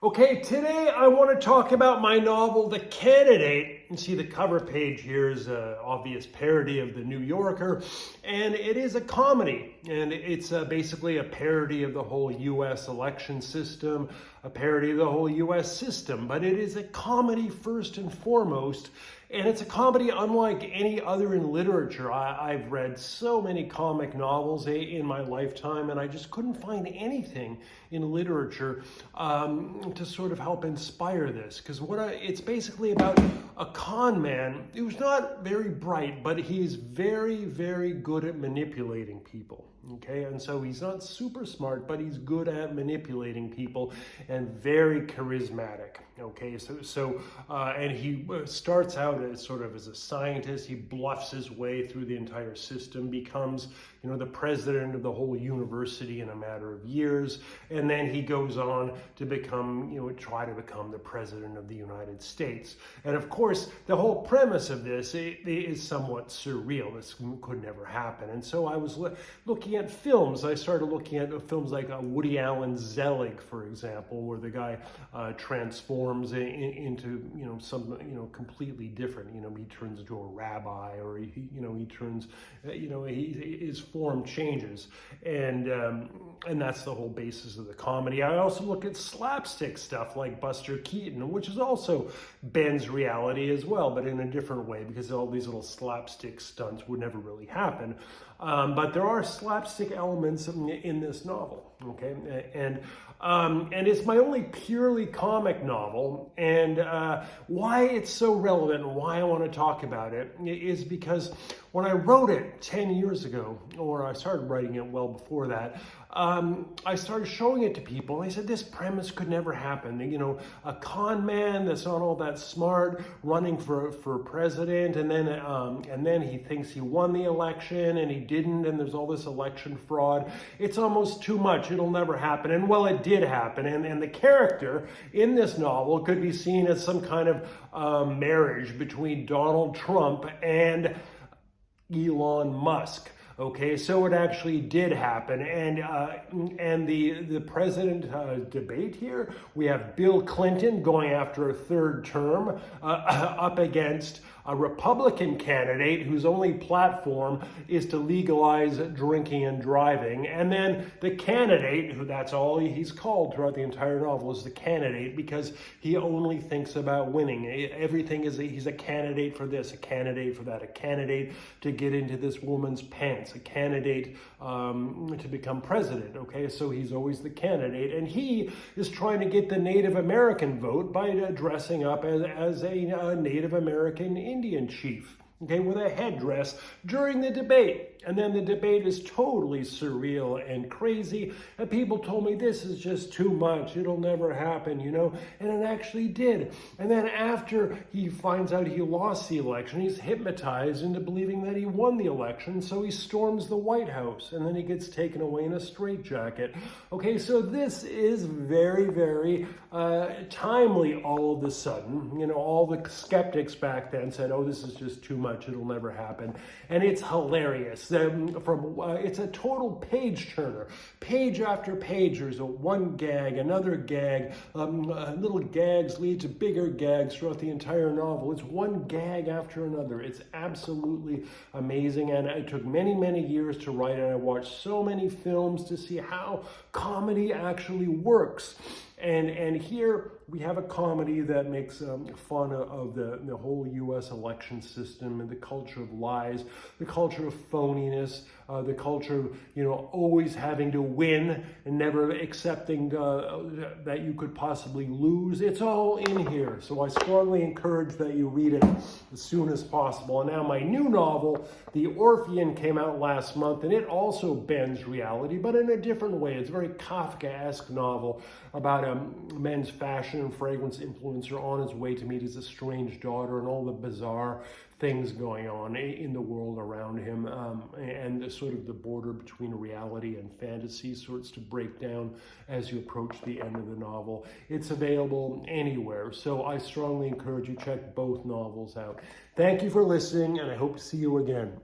Okay, today I want to talk about my novel, The Candidate. You see the cover page here is an obvious parody of The New Yorker, and it is a comedy, and it's basically a parody of the whole U.S. election system, a parody of the whole U.S. system, but it is a comedy first and foremost, and it's a comedy unlike any other in literature. I've read so many comic novels in my lifetime, and I just couldn't find anything in literature to sort of help inspire this. Because it's basically about a con man who's not very bright, but he's very, very good at manipulating people. Okay, and so he's not super smart, but he's good at manipulating people and very charismatic. Okay, and he starts out as sort of as a scientist. He bluffs his way through the entire system, becomes, the president of the whole university in a matter of years, and then he goes on to become, try to become the president of the United States. And of course, the whole premise of this is somewhat surreal. This could never happen. And so I was looking at films. I started looking at films like Woody Allen's Zelig, for example, where the guy transforms into something completely different. He turns into a rabbi, or he turns his form changes, and that's the whole basis of the comedy. I also look at slapstick stuff like Buster Keaton, which is also bends reality as well, but in a different way, because all these little slapstick stunts would never really happen. But there are slapstick elements in this novel, okay? And it's my only purely comic novel, and why it's so relevant and why I want to talk about it is because when I wrote it 10 years ago, or I started writing it well before that, I started showing it to people, and I said, this premise could never happen. A con man that's not all that smart running for president, and then he thinks he won the election, and he didn't, and there's all this election fraud. It's almost too much. It'll never happen. And well, it did happen. And the character in this novel could be seen as some kind of marriage between Donald Trump and Elon Musk. Okay, so it actually did happen, and the president debate here, we have Bill Clinton going after a third term up against a Republican candidate whose only platform is to legalize drinking and driving, and then the candidate, who that's all he's called throughout the entire novel, is the candidate, because he only thinks about winning. Everything is he's a candidate for this, a candidate for that, a candidate to get into this woman's pants, a candidate to become president. Okay, so he's always the candidate, and he is trying to get the Native American vote by dressing up as a Native American Indian chief, okay, with a headdress during the debate. And then the debate is totally surreal and crazy, and people told me this is just too much, it'll never happen, and it actually did. And then after he finds out he lost the election, he's hypnotized into believing that he won the election, so he storms the White House, and then he gets taken away in a straitjacket. Okay, so this is very, very timely all of a sudden. All the skeptics back then said, oh, this is just too much, it'll never happen. And it's hilarious. It's a total page turner. Page after page, there's one gag, another gag, little gags lead to bigger gags throughout the entire novel. It's one gag after another. It's absolutely amazing, and it took many, many years to write, and I watched so many films to see how comedy actually works. And here we have a comedy that makes fun of the whole U.S. election system and the culture of lies, the culture of phoniness, the culture of, always having to win and never accepting that you could possibly lose. It's all in here. So I strongly encourage that you read it as soon as possible. And now my new novel, The Orphean, came out last month, and it also bends reality, but in a different way. It's a very Kafkaesque novel about a men's fashion and fragrance influencer on his way to meet his estranged daughter, and all the bizarre things going on in the world around him, and sort of the border between reality and fantasy starts to break down as you approach the end of the novel. It's available anywhere, so I strongly encourage you to check both novels out. Thank you for listening, and I hope to see you again.